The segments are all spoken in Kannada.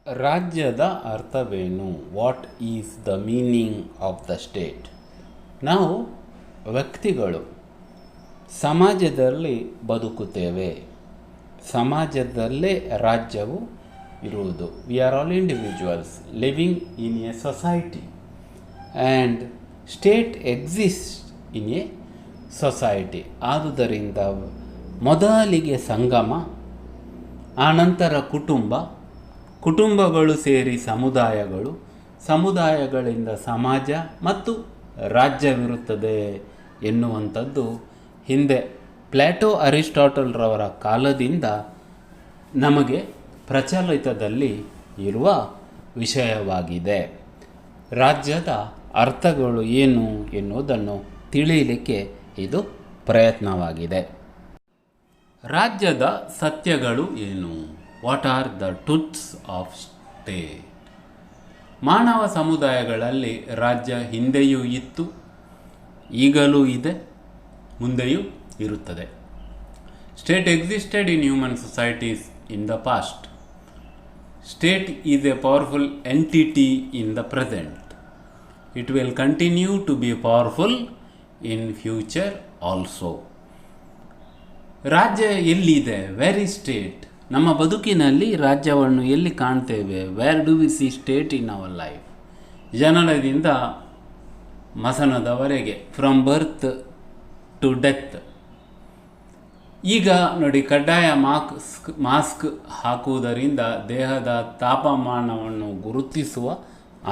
ರಾಜ್ಯದ ಅರ್ಥವೇನು? What is the meaning of the state? ನಾವು ವ್ಯಕ್ತಿಗಳು ಸಮಾಜದಲ್ಲಿ ಬದುಕುತ್ತೇವೆ. ಸಮಾಜದಲ್ಲೇ ರಾಜ್ಯವು ಇರುವುದು. We are all individuals living in A society and state exist in a society. ಆದುದರಿಂದ ಮೊದಲಿಗೆ ಸಂಗಮ, ಆನಂತರ ಕುಟುಂಬಗಳು ಸೇರಿ ಸಮುದಾಯಗಳು, ಸಮುದಾಯಗಳಿಂದ ಸಮಾಜ ಮತ್ತು ರಾಜ್ಯವಿರುತ್ತದೆ ಎನ್ನುವಂಥದ್ದು ಹಿಂದೆ ಪ್ಲಾಟೋ ಅರಿಸ್ಟಾಟಲ್ರವರ ಕಾಲದಿಂದ ನಮಗೆ ಪ್ರಚಲಿತದಲ್ಲಿ ಇರುವ ವಿಷಯವಾಗಿದೆ. ರಾಜ್ಯದ ಅರ್ಥಗಳು ಏನು ಎನ್ನುವುದನ್ನು ತಿಳಿಯಲಿಕ್ಕೆ ಇದು ಪ್ರಯತ್ನವಾಗಿದೆ. ರಾಜ್ಯದ ಸತ್ಯಗಳು ಏನು? What are the truths of state? ಮಾನವ ಸಮುದಾಯಗಳಲ್ಲಿ ರಾಜ್ಯ ಹಿಂದೆಯೂ ಇತ್ತು, ಈಗಲೂ ಇದೆ, ಮುಂದೆಯೂ ಇರುತ್ತದೆ. State existed in human societies in the past. State is a powerful entity in the present. It will continue to be powerful in future also. ರಾಜ್ಯ ಎಲ್ಲಿದೆ? Where is state? ನಮ್ಮ ಬದುಕಿನಲ್ಲಿ ರಾಜ್ಯವನ್ನು ಎಲ್ಲಿ ಕಾಣ್ತೇವೆ? Where do we see state in our life? ಜನನದಿಂದ ಮಸನದವರೆಗೆ, ಫ್ರಮ್ ಬರ್ತ್ ಟು ಡೆತ್. ಈಗ ನೋಡಿ, ಕಡ್ಡಾಯ ಮಾಸ್ಕ್ ಹಾಕುವುದರಿಂದ ದೇಹದ ತಾಪಮಾನವನ್ನು ಗುರುತಿಸುವ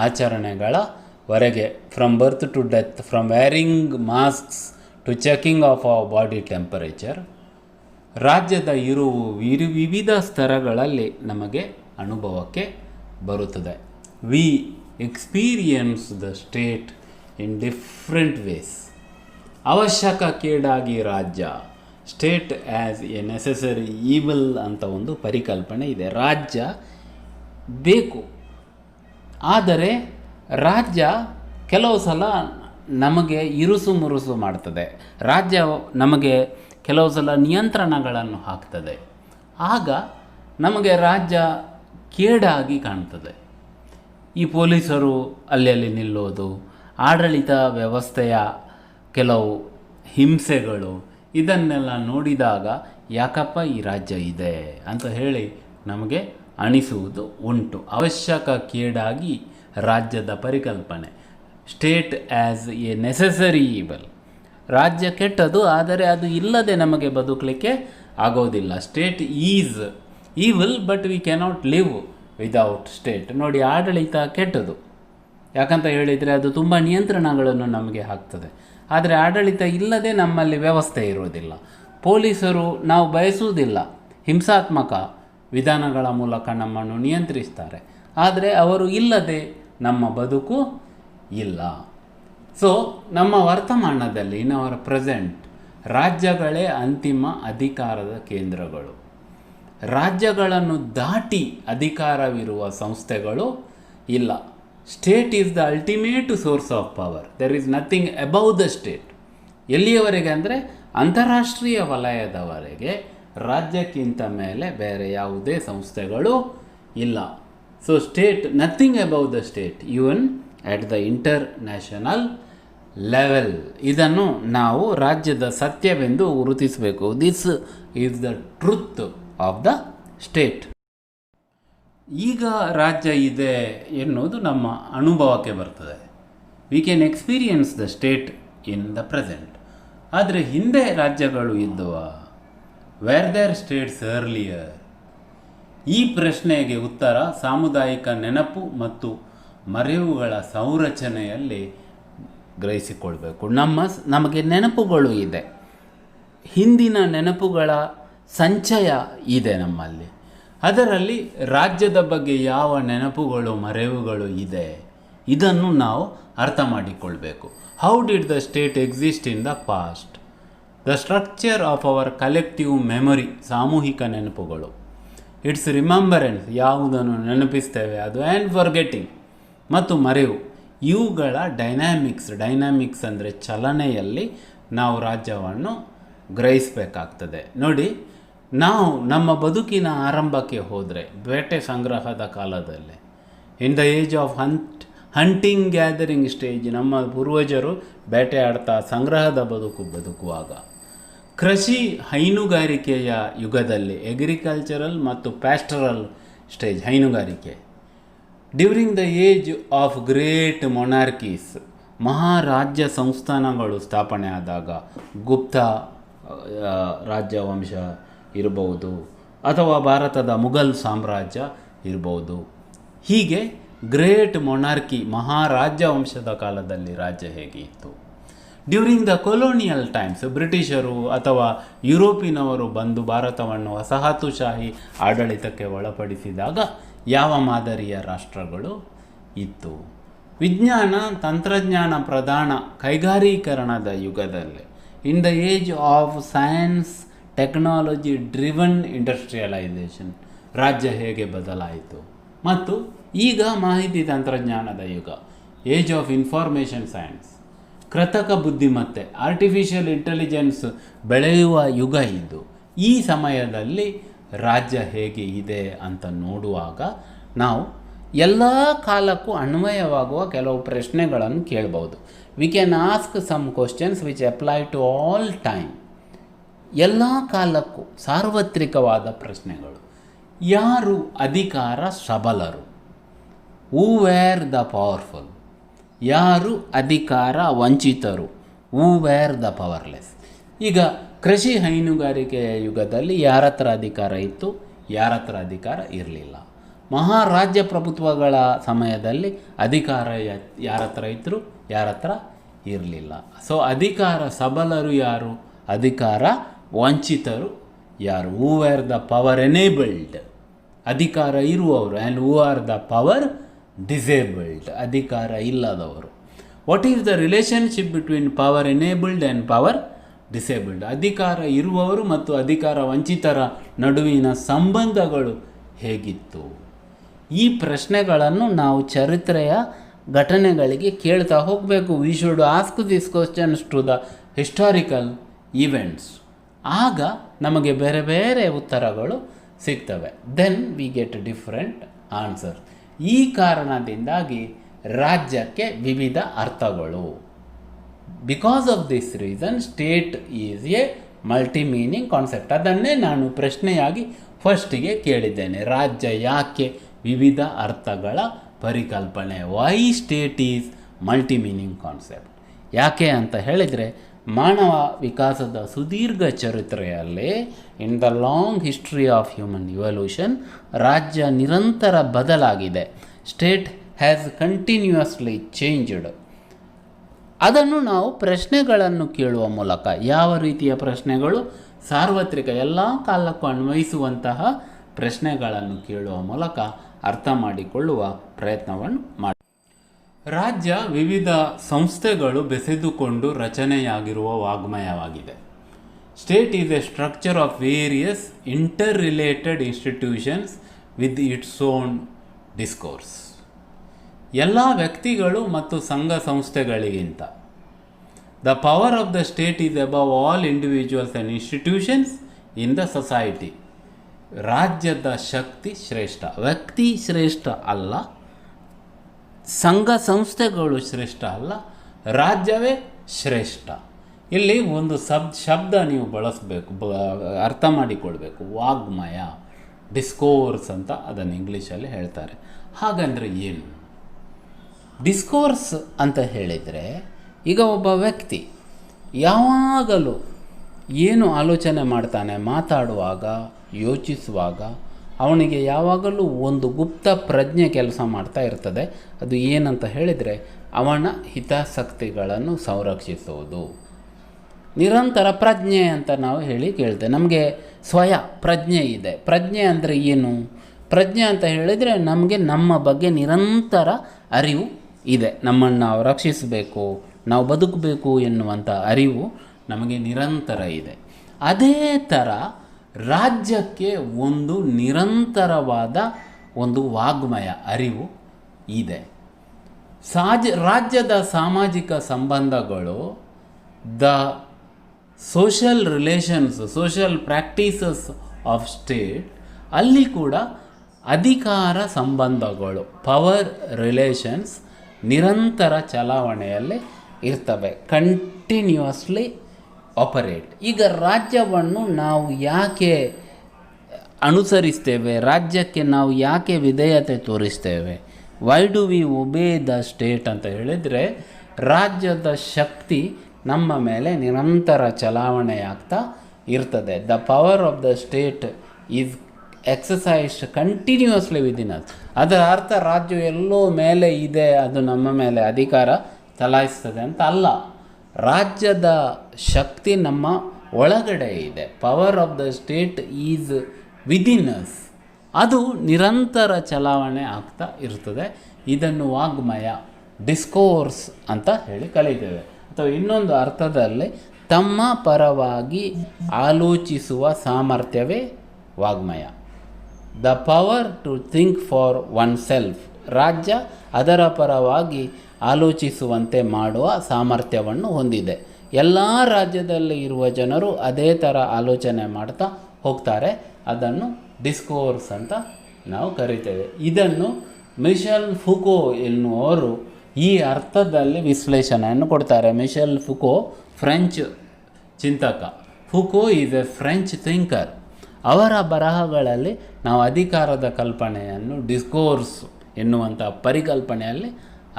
ಆಚರಣೆಗಳವರೆಗೆ, from birth to death, from wearing masks to checking of our body temperature. ರಾಜ್ಯದ ಇರುವು ವಿವಿಧ ಸ್ತರಗಳಲ್ಲಿ ನಮಗೆ ಅನುಭವಕ್ಕೆ ಬರುತ್ತದೆ. We experience the state in different ways. ಅವಶ್ಯಕ ಕೇಡಾಗಿ ರಾಜ್ಯ, state as a necessary evil ಅಂತ ಒಂದು ಪರಿಕಲ್ಪನೆ ಇದೆ. ರಾಜ್ಯ ಬೇಕು, ಆದರೆ ರಾಜ್ಯ ಕೆಲವು ಸಲ ನಮಗೆ ಇರುಸು ಮುರುಸು ಮಾಡ್ತದೆ. ರಾಜ್ಯ ನಮಗೆ ಕೆಲವು ಸಲ ನಿಯಂತ್ರಣಗಳನ್ನು ಹಾಕ್ತದೆ. ಆಗ ನಮಗೆ ರಾಜ್ಯ ಕೇಡಾಗಿ ಕಾಣ್ತದೆ. ಈ ಪೊಲೀಸರು ಅಲ್ಲಿ ನಿಲ್ಲೋದು, ಆಡಳಿತ ವ್ಯವಸ್ಥೆಯ ಕೆಲವು ಹಿಂಸೆಗಳು, ಇದನ್ನೆಲ್ಲ ನೋಡಿದಾಗ ಯಾಕಪ್ಪ ಈ ರಾಜ್ಯ ಇದೆ ಅಂತ ಹೇಳಿ ನಮಗೆ ಅನಿಸುವುದು ಉಂಟು. ಅವಶ್ಯಕ ಕೇಡಾಗಿ ರಾಜ್ಯದ ಪರಿಕಲ್ಪನೆ. State as a necessary evil. ರಾಜ್ಯ ಕೆಟ್ಟದು, ಆದರೆ ಅದು ಇಲ್ಲದೆ ನಮಗೆ ಬದುಕಲಿಕ್ಕೆ ಆಗೋದಿಲ್ಲ. State is evil but we cannot live without state. ನೋಡಿ, ಆಡಳಿತ ಕೆಟ್ಟದು, ಯಾಕಂತ ಹೇಳಿದರೆ ಅದು ತುಂಬ ನಿಯಂತ್ರಣಗಳನ್ನು ನಮಗೆ ಹಾಕ್ತದೆ. ಆದರೆ ಆಡಳಿತ ಇಲ್ಲದೆ ನಮ್ಮಲ್ಲಿ ವ್ಯವಸ್ಥೆ ಇರುವುದಿಲ್ಲ. ಪೊಲೀಸರು ನಾವು ಬಯಸುವುದಿಲ್ಲ, ಹಿಂಸಾತ್ಮಕ ವಿಧಾನಗಳ ಮೂಲಕ ನಮ್ಮನ್ನು ನಿಯಂತ್ರಿಸ್ತಾರೆ. ಆದರೆ ಅವರು ಇಲ್ಲದೆ ನಮ್ಮ ಬದುಕು ಇಲ್ಲ. ಸೊ ನಮ್ಮ ವರ್ತಮಾನದಲ್ಲಿ, ಇನ್ ಅವರ್ ಪ್ರೆಸೆಂಟ್, ರಾಜ್ಯಗಳೇ ಅಂತಿಮ ಅಧಿಕಾರದ ಕೇಂದ್ರಗಳು. ರಾಜ್ಯಗಳನ್ನು ದಾಟಿ ಅಧಿಕಾರವಿರುವ ಸಂಸ್ಥೆಗಳು ಇಲ್ಲ. State is the ultimate source of power. There is nothing above the state. ಎಲ್ಲಿಯವರೆಗೆ ಅಂದರೆ ಅಂತಾರಾಷ್ಟ್ರೀಯ ವಲಯದವರೆಗೆ ರಾಜ್ಯಕ್ಕಿಂತ ಮೇಲೆ ಬೇರೆ ಯಾವುದೇ ಸಂಸ್ಥೆಗಳು ಇಲ್ಲ. So state, nothing above the state, even at the international level. ಇದನ್ನು ನಾವು ರಾಜ್ಯದ ಸತ್ಯವೆಂದು ಗುರುತಿಸಬೇಕು. This is the truth of the state. ಈಗ ರಾಜ್ಯ ಇದೆ ಎನ್ನುವುದು ನಮ್ಮ ಅನುಭವಕ್ಕೆ ಬರ್ತದೆ. We can experience the state in the present. ಆದರೆ ಹಿಂದೆ ರಾಜ್ಯಗಳು ಇದ್ದವ? Were there states earlier? ಈ ಪ್ರಶ್ನೆಗೆ ಉತ್ತರ ಸಾಮುದಾಯಿಕ ನೆನಪು ಮತ್ತು ಮರೆವುಗಳ ಸಂರಚನೆಯಲ್ಲಿ ಗ್ರಹಿಸಿಕೊಳ್ಬೇಕು. ನಮಗೆ ನೆನಪುಗಳು ಇದೆ, ಹಿಂದಿನ ನೆನಪುಗಳ ಸಂಚಯ ಇದೆ ನಮ್ಮಲ್ಲಿ. ಅದರಲ್ಲಿ ರಾಜ್ಯದ ಬಗ್ಗೆ ಯಾವ ನೆನಪುಗಳು ಮರೆವುಗಳು ಇದೆ, ಇದನ್ನು ನಾವು ಅರ್ಥ ಮಾಡಿಕೊಳ್ಬೇಕು. How did the state exist in the past? The structure of our collective memory, ಸಾಮೂಹಿಕ ನೆನಪುಗಳು. ಇಟ್ಸ್ ರಿಮೆಂಬರೆನ್ಸ್, ಯಾವುದನ್ನು ನೆನಪಿಸ್ತೇವೆ ಅದು, ಆ್ಯಂಡ್ ಫರ್ಗೆಟಿಂಗ್, ಮತ್ತು ಮರೆವು. ಇವುಗಳ ಡೈನಾಮಿಕ್ಸ್ ಅಂದರೆ ಚಲನೆಯಲ್ಲಿ ನಾವು ರಾಜ್ಯವನ್ನು ಗ್ರಹಿಸಬೇಕಾಗ್ತದೆ. ನೋಡಿ, ನಾವು ನಮ್ಮ ಬದುಕಿನ ಆರಂಭಕ್ಕೆ ಹೋದರೆ ಬೇಟೆ ಸಂಗ್ರಹದ ಕಾಲದಲ್ಲಿ in the age of hunting gathering stage ನಮ್ಮ ಪೂರ್ವಜರು ಬೇಟೆ ಆಡ್ತಾ ಸಂಗ್ರಹದ ಬದುಕುವಾಗ ಕೃಷಿ ಹೈನುಗಾರಿಕೆಯ ಯುಗದಲ್ಲಿ ಎಗ್ರಿಕಲ್ಚರಲ್ ಮತ್ತು ಪ್ಯಾಸ್ಟರಲ್ ಸ್ಟೇಜ್ ಹೈನುಗಾರಿಕೆ during the age of great monarchies ಮಹಾರಾಜ್ಯ ಸಂಸ್ಥಾನಗಳು ಸ್ಥಾಪನೆ ಆದಾಗ ಗುಪ್ತ ರಾಜ್ಯವಂಶ ಇರಬಹುದು ಅಥವಾ ಭಾರತದ ಮುಘಲ್ ಸಾಮ್ರಾಜ್ಯ ಇರಬಹುದು. ಹೀಗೆ ಗ್ರೇಟ್ ಮೊನಾರ್ಕಿ ಮಹಾರಾಜ್ಯ ವಂಶದ ಕಾಲದಲ್ಲಿ ರಾಜ್ಯ ಹೇಗೆ ಇತ್ತು. ಡ್ಯೂರಿಂಗ್ ದ ಕೊಲೋನಿಯಲ್ ಟೈಮ್ಸ್ ಬ್ರಿಟಿಷರು ಅಥವಾ ಯುರೋಪಿನವರು ಬಂದು ಭಾರತವನ್ನು ವಸಾಹತುಶಾಹಿ ಆಡಳಿತಕ್ಕೆ ಒಳಪಡಿಸಿದಾಗ ಯಾವ ಮಾದರಿಯ ರಾಷ್ಟ್ರಗಳು ಇತ್ತು. ವಿಜ್ಞಾನ ತಂತ್ರಜ್ಞಾನ ಪ್ರಧಾನ ಕೈಗಾರೀಕರಣದ ಯುಗದಲ್ಲಿ in the age of science technology driven industrialisation ರಾಜ್ಯ ಹೇಗೆ ಬದಲಾಯಿತು. ಮತ್ತು ಈಗ ಮಾಹಿತಿ ತಂತ್ರಜ್ಞಾನದ ಯುಗ ಏಜ್ ಆಫ್ ಇನ್ಫಾರ್ಮೇಷನ್ ಸೈನ್ಸ್ ಕೃತಕ ಬುದ್ಧಿಮತ್ತೆ ಆರ್ಟಿಫಿಷಿಯಲ್ ಇಂಟೆಲಿಜೆನ್ಸ್ ಬೆಳೆಯುವ ಯುಗ ಇದು. ಈ ಸಮಯದಲ್ಲಿ ರಾಜ್ಯ ಹೇಗೆ ಇದೆ ಅಂತ ನೋಡುವಾಗ ನಾವು ಎಲ್ಲ ಕಾಲಕ್ಕೂ ಅನ್ವಯವಾಗುವ ಕೆಲವು ಪ್ರಶ್ನೆಗಳನ್ನು ಕೇಳ್ಬೋದು. We can ask some questions which apply to all time. ಎಲ್ಲ ಕಾಲಕ್ಕೂ ಸಾರ್ವತ್ರಿಕವಾದ ಪ್ರಶ್ನೆಗಳು. ಯಾರು ಅಧಿಕಾರ ಸಬಲರು? Who were the powerful? ಯಾರು ಅಧಿಕಾರ ವಂಚಿತರು? Who were the powerless? ಈಗ ಕೃಷಿ ಹೈನುಗಾರಿಕೆಯ ಯುಗದಲ್ಲಿ ಯಾರ ಹತ್ರ ಅಧಿಕಾರ ಇತ್ತು, ಯಾರ ಹತ್ರ ಅಧಿಕಾರ ಇರಲಿಲ್ಲ. ಮಹಾರಾಜ್ಯ ಪ್ರಭುತ್ವಗಳ ಸಮಯದಲ್ಲಿ ಅಧಿಕಾರ ಯಾರ ಹತ್ರ ಇದ್ದರು, ಯಾರ ಹತ್ರ ಇರಲಿಲ್ಲ. ಸೊ ಅಧಿಕಾರ ಸಬಲರು ಯಾರು, ಅಧಿಕಾರ ವಂಚಿತರು ಯಾರು? ಹೂ ಆರ್ ದ ಪವರ್ ಎನೇಬಲ್ಡ್, ಅಧಿಕಾರ ಇರುವವರು, and who are the power disabled, ಅಧಿಕಾರ ಇಲ್ಲದವರು. What is the relationship between power enabled and power disabled? ಅಧಿಕಾರ ಇರುವವರು ಮತ್ತು ಅಧಿಕಾರ ವಂಚಿತರ ನಡುವಿನ ಸಂಬಂಧಗಳು ಹೇಗಿತ್ತು? ಈ ಪ್ರಶ್ನೆಗಳನ್ನು ನಾವು ಚರಿತ್ರೆಯ ಘಟನೆಗಳಿಗೆ ಕೇಳ್ತಾ ಹೋಗಬೇಕು. We should ask this questions to the historical events. ಆಗ ನಮಗೆ ಬೇರೆ ಬೇರೆ ಉತ್ತರಗಳು ಸಿಗ್ತವೆ. Then we get different answer. ಈ ಕಾರಣದಿಂದಾಗಿ ರಾಜ್ಯಕ್ಕೆ ವಿವಿಧ ಅರ್ಥಗಳು. Because of this reason state is a multi meaning concept. ಅದನ್ನೇ ನಾನು ಪ್ರಶ್ನೆಯಾಗಿ ಫಸ್ಟಿಗೆ ಕೇಳಿದ್ದೇನೆ. ರಾಜ್ಯ ಯಾಕೆ ವಿವಿಧ ಅರ್ಥಗಳ ಪರಿಕಲ್ಪನೆ? Why state is multi meaning concept? ಯಾಕೆ ಅಂತ ಹೇಳಿದರೆ, ಮಾನವ ವಿಕಾಸದ ಸುದೀರ್ಘ ಚರಿತ್ರೆಯಲ್ಲಿ in the long history of human evolution ರಾಜ್ಯ ನಿರಂತರ ಬದಲಾಗಿದೆ. State has continuously changed. ಅದನ್ನು ನಾವು ಪ್ರಶ್ನೆಗಳನ್ನು ಕೇಳುವ ಮೂಲಕ, ಯಾವ ರೀತಿಯ ಪ್ರಶ್ನೆಗಳು? ಸಾರ್ವತ್ರಿಕ ಎಲ್ಲ ಕಾಲಕ್ಕೂ ಅನ್ವಯಿಸುವಂತಹ ಪ್ರಶ್ನೆಗಳನ್ನು ಕೇಳುವ ಮೂಲಕ ಅರ್ಥ ಮಾಡಿಕೊಳ್ಳುವ ಪ್ರಯತ್ನವನ್ನು ಮಾಡಿ. ರಾಜ್ಯ ವಿವಿಧ ಸಂಸ್ಥೆಗಳು ಬೆಸೆದುಕೊಂಡು ರಚನೆಯಾಗಿರುವ ವಾಗ್ಮಯವಾಗಿದೆ. State is a structure of various interrelated institutions with its own discourse. ಎಲ್ಲ ವ್ಯಕ್ತಿಗಳು ಮತ್ತು ಸಂಘ ಸಂಸ್ಥೆಗಳಿಗಿಂತ the power of the state is above all individuals and institutions in the society. ರಾಜ್ಯದ ಶಕ್ತಿ ಶ್ರೇಷ್ಠ, ವ್ಯಕ್ತಿ ಶ್ರೇಷ್ಠ ಅಲ್ಲ, ಸಂಘ ಸಂಸ್ಥೆಗಳು ಶ್ರೇಷ್ಠ ಅಲ್ಲ, ರಾಜ್ಯವೇ ಶ್ರೇಷ್ಠ. ಇಲ್ಲಿ ಒಂದು ಶಬ್ದ ನೀವು ಬಳಸಬೇಕು, ಅರ್ಥ ಮಾಡಿಕೊಳ್ಬೇಕು. ವಾಗ್ಮಯ, ಡಿಸ್ಕೋರ್ಸ್ ಅಂತ ಅದನ್ನು ಇಂಗ್ಲೀಷಲ್ಲಿ ಹೇಳ್ತಾರೆ. ಹಾಗಂದರೆ ಏನು? ಡಿಸ್ಕೋರ್ಸ್ ಅಂತ ಹೇಳಿದರೆ, ಈಗ ಒಬ್ಬ ವ್ಯಕ್ತಿ ಯಾವಾಗಲೂ ಏನು ಆಲೋಚನೆ ಮಾಡ್ತಾನೆ, ಮಾತಾಡುವಾಗ, ಯೋಚಿಸುವಾಗ ಅವನಿಗೆ ಯಾವಾಗಲೂ ಒಂದು ಗುಪ್ತ ಪ್ರಜ್ಞೆ ಕೆಲಸ ಮಾಡ್ತಾ ಇರ್ತದೆ. ಅದು ಏನಂತ ಹೇಳಿದರೆ, ಅವನ ಹಿತಾಸಕ್ತಿಗಳನ್ನು ಸಂರಕ್ಷಿಸುವುದು. ನಿರಂತರ ಪ್ರಜ್ಞೆ ಅಂತ ನಾವು ಹೇಳಿ ಕೇಳ್ತೇವೆ. ನಮಗೆ ಸ್ವಯ ಪ್ರಜ್ಞೆ ಇದೆ. ಪ್ರಜ್ಞೆ ಅಂದರೆ ಏನು? ಪ್ರಜ್ಞೆ ಅಂತ ಹೇಳಿದರೆ ನಮಗೆ ನಮ್ಮ ಬಗ್ಗೆ ನಿರಂತರ ಅರಿವು ಇದೆ. ನಮ್ಮನ್ನು ನಾವು ರಕ್ಷಿಸಬೇಕು, ನಾವು ಬದುಕಬೇಕು ಎನ್ನುವಂಥ ಅರಿವು ನಮಗೆ ನಿರಂತರ ಇದೆ. ಅದೇ ಥರ ರಾಜ್ಯಕ್ಕೆ ಒಂದು ನಿರಂತರವಾದ ಒಂದು ವಾಗ್ಮಯ ಅರಿವು ಇದೆ. ರಾಜ್ಯದ ಸಾಮಾಜಿಕ ಸಂಬಂಧಗಳು, the social relations, social practices of state, ಅಲ್ಲಿ ಕೂಡ ಅಧಿಕಾರ ಸಂಬಂಧಗಳು, ಪವರ್ ರಿಲೇಷನ್ಸ್ ನಿರಂತರ ಚಲಾವಣೆಯಲ್ಲಿ ಇರ್ತವೆ, ಕಂಟಿನ್ಯೂಸ್ಲಿ ಆಪರೇಟ್. ಈಗ ರಾಜ್ಯವನ್ನು ನಾವು ಯಾಕೆ ಅನುಸರಿಸ್ತೇವೆ, ರಾಜ್ಯಕ್ಕೆ ನಾವು ಯಾಕೆ ವಿಧೇಯತೆ ತೋರಿಸ್ತೇವೆ, why do we obey the state ಅಂತ ಹೇಳಿದರೆ, ರಾಜ್ಯದ ಶಕ್ತಿ ನಮ್ಮ ಮೇಲೆ ನಿರಂತರ ಚಲಾವಣೆಯಾಗ್ತಾ ಇರ್ತದೆ. The power of the state is exercised continuously within us. ಅದರ ಅರ್ಥ ರಾಜ್ಯ ಎಲ್ಲೋ ಮೇಲೆ ಇದೆ, ಅದು ನಮ್ಮ ಮೇಲೆ ಅಧಿಕಾರ ಚಲಾಯಿಸ್ತದೆ ಅಂತ ಅಲ್ಲ. ರಾಜ್ಯದ ಶಕ್ತಿ ನಮ್ಮ ಒಳಗಡೆ ಇದೆ. Power of the state is within us. ಅದು ನಿರಂತರ ಚಲಾವಣೆ ಆಗ್ತಾ ಇರ್ತದೆ. ಇದನ್ನು ವಾಗ್ಮಯ, ಡಿಸ್ಕೋರ್ಸ್ ಅಂತ ಹೇಳಿ ಕಲಿತೇವೆ. ಅಥವಾ ಇನ್ನೊಂದು ಅರ್ಥದಲ್ಲಿ ತಮ್ಮ ಪರವಾಗಿ ಆಲೋಚಿಸುವ ಸಾಮರ್ಥ್ಯವೇ ವಾಗ್ಮಯ. The power to think for oneself. ರಾಜ್ಯ ಅದರ ಪರವಾಗಿ ಆಲೋಚಿಸುವಂತೆ ಮಾಡುವ ಸಾಮರ್ಥ್ಯವನ್ನು ಹೊಂದಿದೆ. ಎಲ್ಲ ರಾಜ್ಯದಲ್ಲಿ ಇರುವ ಜನರು ಅದೇ ಥರ ಆಲೋಚನೆ ಮಾಡ್ತಾ ಹೋಗ್ತಾರೆ. ಅದನ್ನು ಡಿಸ್ಕೋರ್ಸ್ ಅಂತ ನಾವು ಕರಿತೇವೆ. ಇದನ್ನು ಮಿಶೆಲ್ ಫುಕೋ ಎನ್ನುವರು ಈ ಅರ್ಥದಲ್ಲಿ ವಿಶ್ಲೇಷಣೆಯನ್ನು ಕೊಡ್ತಾರೆ. ಮಿಶೆಲ್ ಫುಕೋ ಫ್ರೆಂಚ್ ಚಿಂತಕ. ಫುಕೋ ಈಸ್ ಎ ಫ್ರೆಂಚ್ ಥಿಂಕರ್. ಅವರ ಬರಹಗಳಲ್ಲಿ ನಾವು ಅಧಿಕಾರದ ಕಲ್ಪನೆಯನ್ನು ಡಿಸ್ಕೋರ್ಸ್ ಎನ್ನುವಂಥ ಪರಿಕಲ್ಪನೆಯಲ್ಲಿ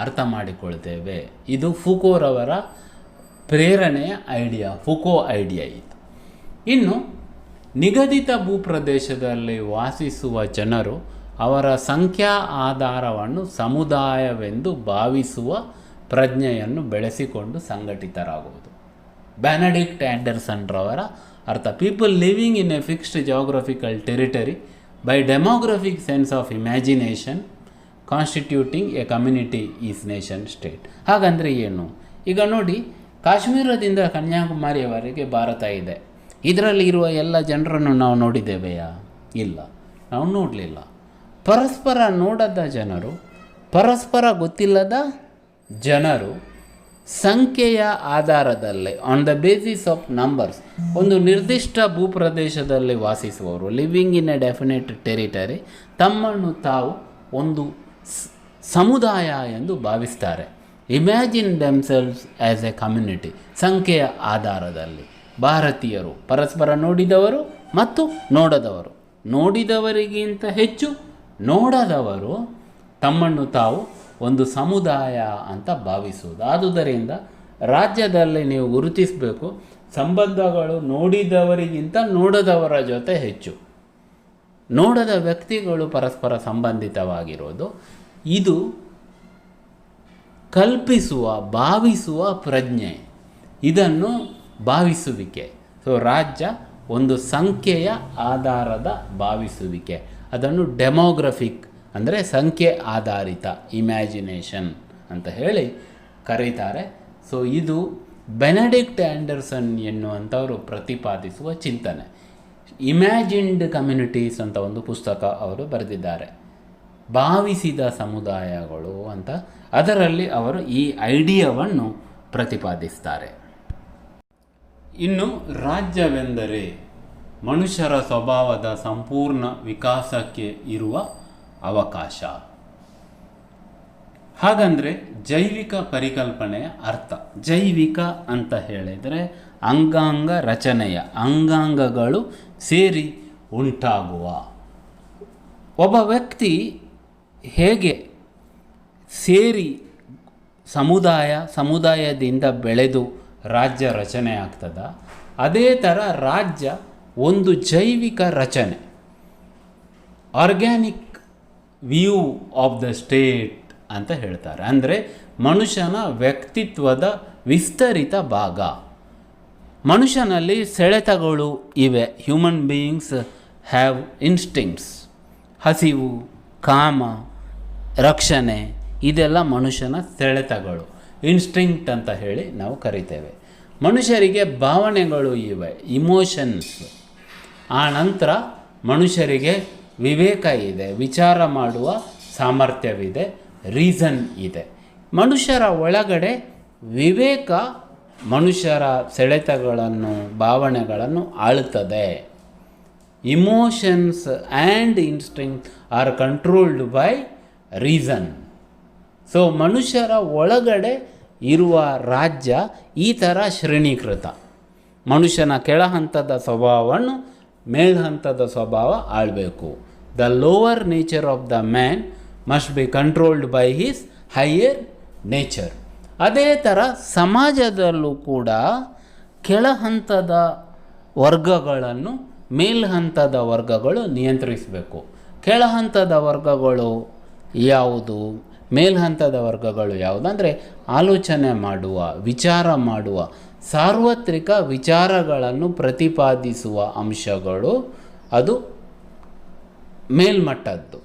ಅರ್ಥ ಮಾಡಿಕೊಳ್ತೇವೆ. ಇದು ಫುಕೋರವರ ಪ್ರೇರಣೆಯ ಐಡಿಯಾ, ಫುಕೋ ಐಡಿಯಾ ಇದು. ಇನ್ನು ನಿಗದಿತ ಭೂಪ್ರದೇಶದಲ್ಲಿ ವಾಸಿಸುವ ಜನರು ಅವರ ಸಂಖ್ಯಾ ಆಧಾರವನ್ನು ಸಮುದಾಯವೆಂದು ಭಾವಿಸುವ ಪ್ರಜ್ಞೆಯನ್ನು ಬೆಳೆಸಿಕೊಂಡು ಸಂಘಟಿತರಾಗುವುದು. ಬೆನಡಿಕ್ಟ್ ಆ್ಯಂಡರ್ಸನ್ ರವರ ಅರ್ಥ, people living in a fixed geographical territory by demographic sense of imagination constituting a community is nation state. ಹಾಗಂದರೆ ಏನು? ಈಗ ನೋಡಿ, ಕಾಶ್ಮೀರದಿಂದ ಕನ್ಯಾಕುಮಾರಿಯವರೆಗೆ ಭಾರತ ಇದೆ. ಇದರಲ್ಲಿ ಇರುವ ಎಲ್ಲ ಜನರನ್ನು ನಾವು ನೋಡಿದ್ದೇವೆಯಾ? ಇಲ್ಲ, ನಾವು ನೋಡಲಿಲ್ಲ. ಪರಸ್ಪರ ನೋಡದ ಜನರು, ಪರಸ್ಪರ ಗೊತ್ತಿಲ್ಲದ ಜನರು ಸಂಖ್ಯೆಯ ಆಧಾರದಲ್ಲಿ, on the basis of numbers, ಒಂದು ನಿರ್ದಿಷ್ಟ ಭೂಪ್ರದೇಶದಲ್ಲಿ ವಾಸಿಸುವವರು, living in a definite territory, ತಮ್ಮನ್ನು ತಾವು ಒಂದು ಸಮುದಾಯ ಎಂದು ಭಾವಿಸ್ತಾರೆ. Imagine themselves as a community. ಸಂಖ್ಯೆಯ ಆಧಾರದಲ್ಲಿ ಭಾರತೀಯರು ಪರಸ್ಪರ ನೋಡಿದವರು ಮತ್ತು ನೋಡದವರು, ನೋಡಿದವರಿಗಿಂತ ಹೆಚ್ಚು ನೋಡದವರು ತಮ್ಮನ್ನು ತಾವು ಒಂದು ಸಮುದಾಯ ಅಂತ ಭಾವಿಸುವುದು. ಆದುದರಿಂದ ರಾಜ್ಯದಲ್ಲಿ ನೀವು ಗುರುತಿಸಬೇಕು, ಸಂಬಂಧಗಳು ನೋಡಿದವರಿಗಿಂತ ನೋಡದವರ ಜೊತೆ ಹೆಚ್ಚು. ನೋಡದ ವ್ಯಕ್ತಿಗಳು ಪರಸ್ಪರ ಸಂಬಂಧಿತವಾಗಿರೋದು. ಇದು ಕಲ್ಪಿಸುವ, ಭಾವಿಸುವ ಪ್ರಜ್ಞೆ, ಇದನ್ನು ಭಾವಿಸುವಿಕೆ. ಸೊ ರಾಜ್ಯ ಒಂದು ಸಂಖ್ಯೆಯ ಆಧಾರದ ಭಾವಿಸುವಿಕೆ, ಅದನ್ನು ಡೆಮೋಗ್ರಫಿಕ್ ಅಂದರೆ ಸಂಖ್ಯೆ ಆಧಾರಿತ ಇಮ್ಯಾಜಿನೇಷನ್ ಅಂತ ಹೇಳಿ ಕರೀತಾರೆ. ಸೊ ಇದು ಬೆನಡಿಕ್ಟ್ ಆ್ಯಂಡರ್ಸನ್ ಎನ್ನುವಂಥವರು ಪ್ರತಿಪಾದಿಸುವ ಚಿಂತನೆ. ಇಮ್ಯಾಜಿನ್ಡ್ ಕಮ್ಯುನಿಟೀಸ್ ಅಂತ ಒಂದು ಪುಸ್ತಕ ಅವರು ಬರೆದಿದ್ದಾರೆ, ಭಾವಿಸಿದ ಸಮುದಾಯಗಳು ಅಂತ. ಅದರಲ್ಲಿ ಅವರು ಈ ಐಡಿಯಾವನ್ನು ಪ್ರತಿಪಾದಿಸ್ತಾರೆ. ಇನ್ನು ರಾಜ್ಯವೆಂದರೆ ಮನುಷ್ಯರ ಸ್ವಭಾವದ ಸಂಪೂರ್ಣ ವಿಕಾಸಕ್ಕೆ ಇರುವ ಅವಕಾಶ. ಹಾಗಂದರೆ ಜೈವಿಕ ಪರಿಕಲ್ಪನೆಯ ಅರ್ಥ, ಜೈವಿಕ ಅಂತ ಹೇಳಿದರೆ ಅಂಗಾಂಗ ರಚನೆಯ, ಅಂಗಾಂಗಗಳು ಸೇರಿ ಉಂಟಾಗುವ. ಒಬ್ಬ ವ್ಯಕ್ತಿ ಹೇಗೆ ಸೇರಿ ಸಮುದಾಯದಿಂದ ಬೆಳೆದು ರಾಜ್ಯ ರಚನೆ ಆಗ್ತದ, ಅದೇ ಥರ ರಾಜ್ಯ ಒಂದು ಜೈವಿಕ ರಚನೆ, organic view of the state ಅಂತ ಹೇಳ್ತಾರೆ. ಅಂದರೆ ಮನುಷ್ಯನ ವ್ಯಕ್ತಿತ್ವದ ವಿಸ್ತರಿತ ಭಾಗ. ಮನುಷ್ಯನಲ್ಲಿ ಸೆಳೆತಗಳು ಇವೆ. Human beings have instincts. ಹಸಿವು, ಕಾಮ, ರಕ್ಷಣೆ, ಇದೆಲ್ಲ ಮನುಷ್ಯನ ಸೆಳೆತಗಳು, ಇನ್ಸ್ಟಿಂಕ್ಟ್ ಅಂತ ಹೇಳಿ ನಾವು ಕರಿತೇವೆ. ಮನುಷ್ಯರಿಗೆ ಭಾವನೆಗಳು ಇವೆ, ಇಮೋಷನ್ಸ್. ಆ ನಂತರ ಮನುಷ್ಯರಿಗೆ ವಿವೇಕ ಇದೆ, ವಿಚಾರ ಮಾಡುವ ಸಾಮರ್ಥ್ಯವಿದೆ, ರೀಸನ್ ಇದೆ. ಮನುಷ್ಯರ ಒಳಗಡೆ ವಿವೇಕ ಮನುಷ್ಯರ ಸೆಳೆತಗಳನ್ನು, ಭಾವನೆಗಳನ್ನು ಆಳುತ್ತದೆ. Emotions and instinct are controlled by reason. So ಮನುಷ್ಯರ ಒಳಗಡೆ ಇರುವ ರಾಜ್ಯ ಈ ಥರ ಶ್ರೇಣೀಕೃತ. ಮನುಷ್ಯನ ಕೆಳ ಹಂತದ ಸ್ವಭಾವವನ್ನು ಮೇಲ್ಹಂತದ ಸ್ವಭಾವ ಆಳಬೇಕು. The lower nature of the man must be controlled by his higher nature. ಅದೇ ಥರ ಸಮಾಜದಲ್ಲೂ ಕೂಡ ಕೆಳ ಹಂತದ ವರ್ಗಗಳನ್ನು ಮೇಲ್ಹಂತದ ವರ್ಗಗಳು ನಿಯಂತ್ರಿಸಬೇಕು. ಕೆಳ ಹಂತದ ವರ್ಗಗಳು ಯಾವುದು, ಮೇಲ್ಹಂತದ ವರ್ಗಗಳು ಯಾವುದಂದರೆ ಆಲೋಚನೆ ಮಾಡುವ, ವಿಚಾರ ಮಾಡುವ, ಸಾರ್ವತ್ರಿಕ ವಿಚಾರಗಳನ್ನು ಪ್ರತಿಪಾದಿಸುವ ಅಂಶಗಳು ಅದು ಮೇಲ್ಮಟ್ಟದ್ದು.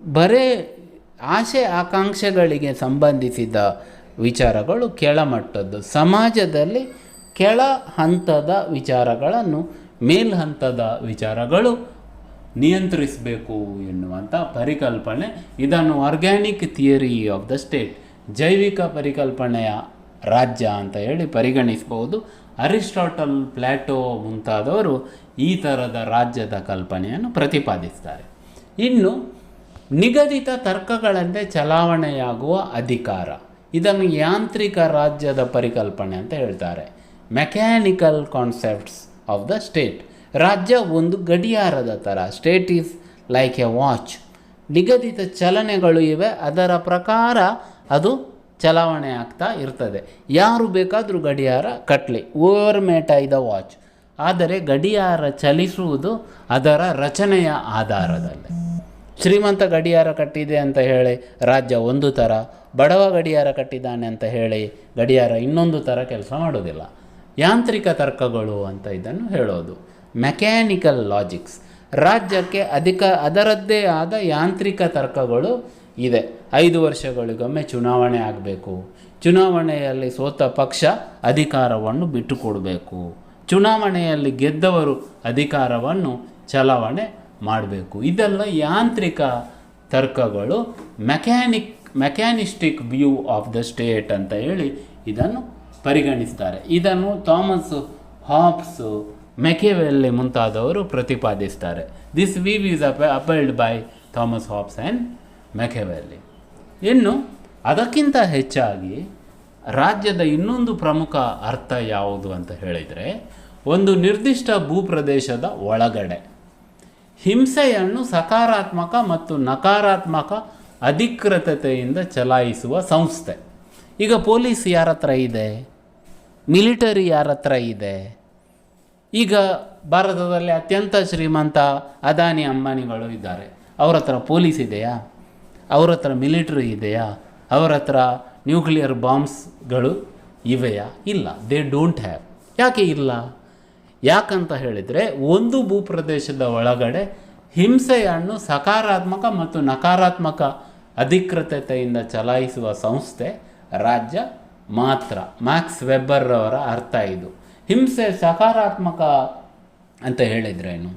ಬರೇ ಆಸೆ ಆಕಾಂಕ್ಷೆಗಳಿಗೆ ಸಂಬಂಧಿಸಿದ ವಿಚಾರಗಳು ಕೆಳಮಟ್ಟದ್ದು. ಸಮಾಜದಲ್ಲಿ ಕೆಳ ಹಂತದ ವಿಚಾರಗಳನ್ನು ಮೇಲ್ಹಂತದ ವಿಚಾರಗಳು ನಿಯಂತ್ರಿಸಬೇಕು ಎನ್ನುವಂಥ ಪರಿಕಲ್ಪನೆ. ಇದನ್ನು organic theory of the state, ಜೈವಿಕ ಪರಿಕಲ್ಪನೆಯ ರಾಜ್ಯ ಅಂತ ಹೇಳಿ ಪರಿಗಣಿಸಬಹುದು. ಅರಿಸ್ಟಾಟಲ್, ಪ್ಲಾಟೋ ಮುಂತಾದವರು ಈ ಥರದ ರಾಜ್ಯದ ಕಲ್ಪನೆಯನ್ನು ಪ್ರತಿಪಾದಿಸ್ತಾರೆ. ಇನ್ನು ನಿಗದಿತ ತರ್ಕಗಳಂತೆ ಚಲಾವಣೆಯಾಗುವ ಅಧಿಕಾರ, ಇದನ್ನು ಯಾಂತ್ರಿಕ ರಾಜ್ಯದ ಪರಿಕಲ್ಪನೆ ಅಂತ ಹೇಳ್ತಾರೆ. Mechanical concepts of the state. ರಾಜ್ಯ ಒಂದು ಗಡಿಯಾರದ ಥರ. State is like A watch. ನಿಗದಿತ ಚಲನೆಗಳು ಇವೆ, ಅದರ ಪ್ರಕಾರ ಅದು ಚಲಾವಣೆ ಆಗ್ತಾ ಇರ್ತದೆ. ಯಾರು ಬೇಕಾದರೂ ಗಡಿಯಾರ ಕಟ್ಟಲಿ, ಓವರ್ ಮೇಟ ಇದ ವಾಚ್. ಆದರೆ ಗಡಿಯಾರ ಚಲಿಸುವುದು ಅದರ ರಚನೆಯ ಆಧಾರದಲ್ಲಿ. ಶ್ರೀಮಂತ ಗಡಿಯಾರ ಕಟ್ಟಿದೆ ಅಂತ ಹೇಳಿ ರಾಜ್ಯ ಒಂದು ಥರ, ಬಡವ ಗಡಿಯಾರ ಕಟ್ಟಿದ್ದಾನೆ ಅಂತ ಹೇಳಿ ಗಡಿಯಾರ ಇನ್ನೊಂದು ಥರ ಕೆಲಸ ಮಾಡೋದಿಲ್ಲ. ಯಾಂತ್ರಿಕ ತರ್ಕಗಳು ಅಂತ ಇದನ್ನು ಹೇಳೋದು. Mechanical logics. ರಾಜ್ಯಕ್ಕೆ ಅದರದ್ದೇ ಆದ ಯಾಂತ್ರಿಕ ತರ್ಕಗಳು ಇದೆ. 5 ವರ್ಷಗಳಿಗೊಮ್ಮೆ ಚುನಾವಣೆ ಆಗಬೇಕು, ಚುನಾವಣೆಯಲ್ಲಿ ಸೋತ ಪಕ್ಷ ಅಧಿಕಾರವನ್ನು ಬಿಟ್ಟುಕೊಡಬೇಕು, ಚುನಾವಣೆಯಲ್ಲಿ ಗೆದ್ದವರು ಅಧಿಕಾರವನ್ನು ಚಲಾವಣೆ ಮಾಡಬೇಕು. ಇದೆಲ್ಲ ಯಾಂತ್ರಿಕ ತರ್ಕಗಳು. Mechanistic view of the state ಅಂತ ಹೇಳಿ ಇದನ್ನು ಪರಿಗಣಿಸ್ತಾರೆ. ಇದನ್ನು ಥಾಮಸ್ ಹಾಬ್ಸ್, ಮೆಕಿಯಾವೆಲ್ಲಿ ಮುಂತಾದವರು ಪ್ರತಿಪಾದಿಸ್ತಾರೆ. This view is applied by Thomas Hobbes and Machiavelli. ಇನ್ನು ಅದಕ್ಕಿಂತ ಹೆಚ್ಚಾಗಿ ರಾಜ್ಯದ ಇನ್ನೊಂದು ಪ್ರಮುಖ ಅರ್ಥ ಯಾವುದು ಅಂತ ಹೇಳಿದರೆ, ಒಂದು ನಿರ್ದಿಷ್ಟ ಭೂಪ್ರದೇಶದ ಒಳಗಡೆ ಹಿಂಸೆಯನ್ನು ಸಕಾರಾತ್ಮಕ ಮತ್ತು ನಕಾರಾತ್ಮಕ ಅಧಿಕೃತತೆಯಿಂದ ಚಲಾಯಿಸುವ ಸಂಸ್ಥೆ. ಈಗ ಪೊಲೀಸ್ ಯಾರ ಹತ್ರ ಇದೆ, ಮಿಲಿಟರಿ ಯಾರ ಹತ್ರ ಇದೆ? ಈಗ ಭಾರತದಲ್ಲಿ ಅತ್ಯಂತ ಶ್ರೀಮಂತ ಅದಾನಿ ಅಂಬಾನಿಗಳು ಇದ್ದಾರೆ. ಅವ್ರ ಹತ್ರ ಪೊಲೀಸ್ ಇದೆಯಾ? ಅವ್ರ ಹತ್ರ ಮಿಲಿಟರಿ ಇದೆಯಾ? ಅವರ ಹತ್ರ ನ್ಯೂಕ್ಲಿಯರ್ ಬಾಂಬ್ಸ್ಗಳು ಇವೆಯಾ? ಇಲ್ಲ, ದೇ ಡೋಂಟ್ ಹ್ಯಾವ್. ಯಾಕೆ ಇಲ್ಲ? ಯಾಕಂತ ಹೇಳಿದರೆ, ಒಂದು ಭೂಪ್ರದೇಶದ ಒಳಗಡೆ ಹಿಂಸೆಯನ್ನು ಸಕಾರಾತ್ಮಕ ಮತ್ತು ನಕಾರಾತ್ಮಕ ಅಧಿಕೃತತೆಯಿಂದ ಚಲಾಯಿಸುವ ಸಂಸ್ಥೆ ರಾಜ್ಯ ಮಾತ್ರ. ಮ್ಯಾಕ್ಸ್ ವೆಬ್ಬರ್ ಅವರ ಅರ್ಥ ಇದು. ಹಿಂಸೆ ಸಕಾರಾತ್ಮಕ ಅಂತ ಹೇಳಿದ್ರೇನು?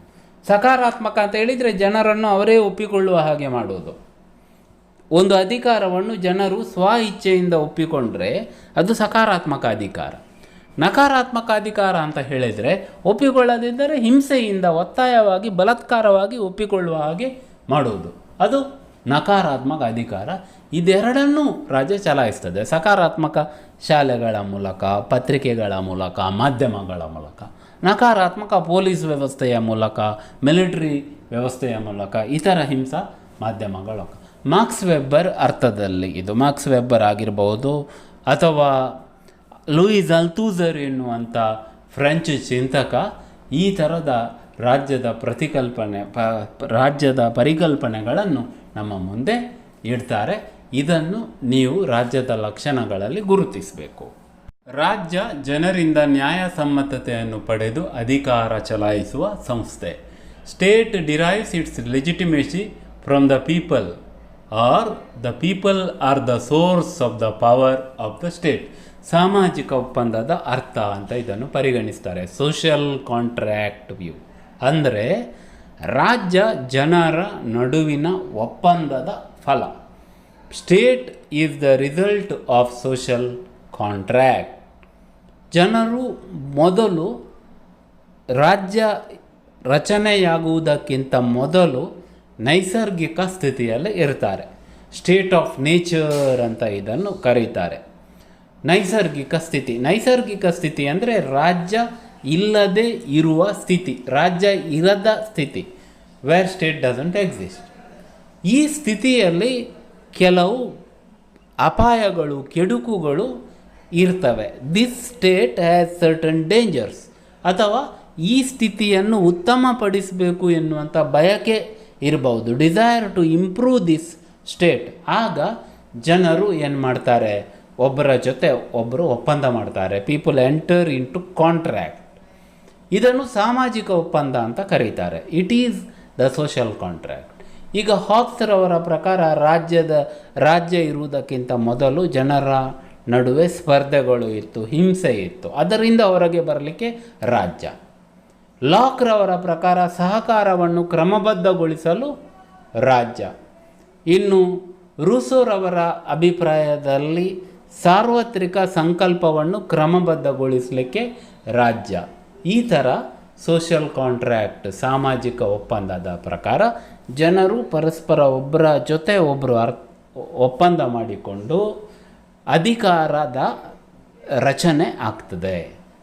ಸಕಾರಾತ್ಮಕ ಅಂತ ಹೇಳಿದರೆ ಜನರನ್ನು ಅವರೇ ಒಪ್ಪಿಕೊಳ್ಳುವ ಹಾಗೆ ಮಾಡೋದು. ಒಂದು ಅಧಿಕಾರವನ್ನು ಜನರು ಸ್ವ ಇಚ್ಛೆಯಿಂದ ಒಪ್ಪಿಕೊಂಡ್ರೆ ಅದು ಸಕಾರಾತ್ಮಕ ಅಧಿಕಾರ. ನಕಾರಾತ್ಮಕ ಅಧಿಕಾರ ಅಂತ ಹೇಳಿದರೆ ಒಪ್ಪಿಕೊಳ್ಳದಿದ್ದರೆ ಹಿಂಸೆಯಿಂದ ಒತ್ತಾಯವಾಗಿ ಬಲಾತ್ಕಾರವಾಗಿ ಒಪ್ಪಿಕೊಳ್ಳುವ ಹಾಗೆ ಮಾಡುವುದು, ಅದು ನಕಾರಾತ್ಮಕ ಅಧಿಕಾರ. ಇದೆರಡನ್ನೂ ರಾಜ್ಯ ಚಲಾಯಿಸ್ತದೆ. ಸಕಾರಾತ್ಮಕ ಶಾಲೆಗಳ ಮೂಲಕ, ಪತ್ರಿಕೆಗಳ ಮೂಲಕ, ಮಾಧ್ಯಮಗಳ ಮೂಲಕ. ನಕಾರಾತ್ಮಕ ಪೊಲೀಸ್ ವ್ಯವಸ್ಥೆಯ ಮೂಲಕ, ಮಿಲಿಟರಿ ವ್ಯವಸ್ಥೆಯ ಮೂಲಕ, ಇತರ ಹಿಂಸಾ ಮಾಧ್ಯಮಗಳ ಮೂಲಕ. ಮ್ಯಾಕ್ಸ್ ವೆಬ್ಬರ್ ಅರ್ಥದಲ್ಲಿ ಇದು. ಮ್ಯಾಕ್ಸ್ ವೆಬ್ಬರ್ ಆಗಿರಬಹುದು ಅಥವಾ ಲೂಯಿಸ್ ಅಲ್ತೂಸರ್ ಎನ್ನುವಂಥ ಫ್ರೆಂಚ್ ಚಿಂತಕ ಈ ಥರದ ರಾಜ್ಯದ ಪರಿಕಲ್ಪನೆಗಳನ್ನು ನಮ್ಮ ಮುಂದೆ ಇಡ್ತಾರೆ. ಇದನ್ನು ನೀವು ರಾಜ್ಯದ ಲಕ್ಷಣಗಳಲ್ಲಿ ಗುರುತಿಸಬೇಕು. ರಾಜ್ಯ ಜನರಿಂದ ನ್ಯಾಯಸಮ್ಮತತೆಯನ್ನು ಪಡೆದು ಅಧಿಕಾರ ಚಲಾಯಿಸುವ ಸಂಸ್ಥೆ. State derives its legitimacy from the people R the people R the source of the power of the state. ಸಾಮಾಜಿಕ ಒಪ್ಪಂದದ ಅರ್ಥ ಅಂತ ಇದನ್ನು ಪರಿಗಣಿಸ್ತಾರೆ. ಸೋಷಿಯಲ್ ಕಾಂಟ್ರ್ಯಾಕ್ಟ್ ವ್ಯೂ ಅಂದರೆ ರಾಜ್ಯ ಜನರ ನಡುವಿನ ಒಪ್ಪಂದದ ಫಲ. State is the result of social contract. ಜನರು ಮೊದಲು ರಾಜ್ಯ ರಚನೆಯಾಗುವುದಕ್ಕಿಂತ ಮೊದಲು ನೈಸರ್ಗಿಕ ಸ್ಥಿತಿಯಲ್ಲಿ ಇರ್ತಾರೆ. ಸ್ಟೇಟ್ ಆಫ್ ನೇಚರ್ ಅಂತ ಇದನ್ನು ಕರೀತಾರೆ. ನೈಸರ್ಗಿಕ ಸ್ಥಿತಿ ಅಂದರೆ ರಾಜ್ಯ ಇಲ್ಲದೆ ಇರುವ ಸ್ಥಿತಿ, ರಾಜ್ಯ ಇರದ ಸ್ಥಿತಿ, ವೇರ್ ಸ್ಟೇಟ್ ಡಸಂಟ್ ಎಕ್ಸಿಸ್ಟ್. ಈ ಸ್ಥಿತಿಯಲ್ಲಿ ಕೆಲವು ಅಪಾಯಗಳು, ಕೆಡುಕುಗಳು ಇರ್ತವೆ. This state has certain dangers. ಅಥವಾ ಈ ಸ್ಥಿತಿಯನ್ನು ಉತ್ತಮಪಡಿಸಬೇಕು ಎನ್ನುವಂಥ ಬಯಕೆ ಇರಬಹುದು, desire to improve this state. ಆಗ ಜನರು ಏನು ಮಾಡ್ತಾರೆ, ಒಬ್ಬರ ಜೊತೆ ಒಬ್ಬರು ಒಪ್ಪಂದ ಮಾಡ್ತಾರೆ. People enter in to contract. ಇದನ್ನು ಸಾಮಾಜಿಕ ಒಪ್ಪಂದ ಅಂತ ಕರೀತಾರೆ. It is the social contract. ಈಗ ಹಾಬ್ಸ್ರವರ ಪ್ರಕಾರ ರಾಜ್ಯ ಇರುವುದಕ್ಕಿಂತ ಮೊದಲು ಜನರ ನಡುವೆ ಸ್ಪರ್ಧೆಗಳು ಇತ್ತು, ಹಿಂಸೆ ಇತ್ತು, ಅದರಿಂದ ಹೊರಗೆ ಬರಲಿಕ್ಕೆ ರಾಜ್ಯ. ಲಾಕ್ರವರ ಪ್ರಕಾರ ಸಹಕಾರವನ್ನು ಕ್ರಮಬದ್ಧಗೊಳಿಸಲು ರಾಜ್ಯ. ಇನ್ನು ರೂಸೋರವರ ಅಭಿಪ್ರಾಯದಲ್ಲಿ ಸಾರ್ವತ್ರಿಕ ಸಂಕಲ್ಪವನ್ನು ಕ್ರಮಬದ್ಧಗೊಳಿಸಲಿಕ್ಕೆ ರಾಜ್ಯ. ಈ ಥರ ಸೋಷಿಯಲ್ ಕಾಂಟ್ರ್ಯಾಕ್ಟ್, ಸಾಮಾಜಿಕ ಒಪ್ಪಂದದ ಪ್ರಕಾರ ಜನರು ಪರಸ್ಪರ ಒಬ್ಬರ ಜೊತೆ ಒಬ್ಬರು ಒಪ್ಪಂದ ಮಾಡಿಕೊಂಡು ಅಧಿಕಾರದ ರಚನೆ ಆಗ್ತದೆ.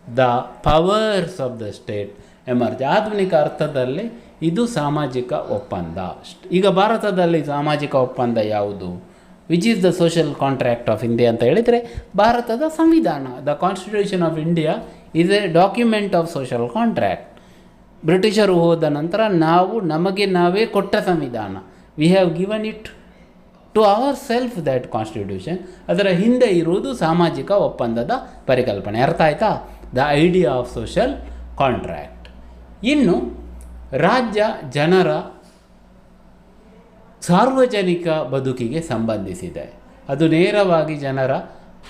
The powers of the state emerge. ಆಧುನಿಕ ಅರ್ಥದಲ್ಲಿ ಇದು ಸಾಮಾಜಿಕ ಒಪ್ಪಂದ. ಈಗ ಭಾರತದಲ್ಲಿ ಸಾಮಾಜಿಕ ಒಪ್ಪಂದ ಯಾವುದು? Which is the social contract of India ಅಂತ ಹೇಳಿದರೆ ಭಾರತದ ಸಂವಿಧಾನ. The constitution of India is a document of social contract. ಬ್ರಿಟಿಷರು ಹೋದ ನಂತರ ನಮಗೆ ನಾವೇ ಕೊಟ್ಟ ಸಂವಿಧಾನ. We have given it to our self that constitution. ಅದರ ಹಿಂದೆ ಇರುವುದು ಸಾಮಾಜಿಕ ಒಪ್ಪಂದದ ಪರಿಕಲ್ಪನೆ. ಅರ್ಥ ಆಯ್ತಾ? The idea of social contract. ಇನ್ನು ರಾಜ್ಯ ಜನರ ಸಾರ್ವಜನಿಕ ಬದುಕಿಗೆ ಸಂಬಂಧಿಸಿದೆ. ಅದು ನೇರವಾಗಿ ಜನರ